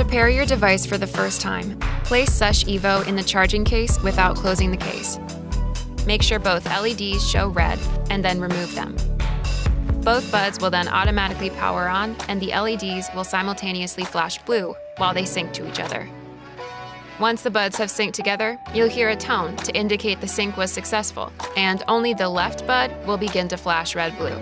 pair your device for the first time, place Sesh Evo in the charging case without closing the case. Make sure both LEDs show red, and then remove them. Both buds will then automatically power on, and the LEDs will simultaneously flash blue while they sync to each other. Once the buds have synced together, you'll hear a tone to indicate the sync was successful, and only the left bud will begin to flash red-blue.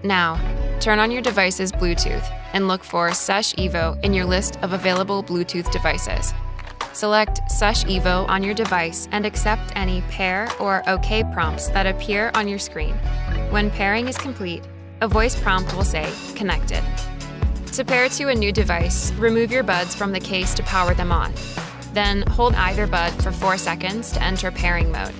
Now, turn on your device's Bluetooth and look for Sesh Evo in your list of available Bluetooth devices. Select Sesh Evo on your device and accept any pair or OK prompts that appear on your screen. When pairing is complete, a voice prompt will say, "Connected." To pair to a new device, remove your buds from the case to power them on. Then hold either bud for 4 seconds to enter pairing mode.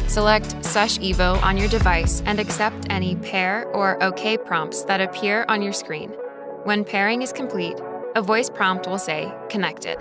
Select Sesh Evo on your device and accept any pair or OK prompts that appear on your screen. When pairing is complete, a voice prompt will say, "Connected."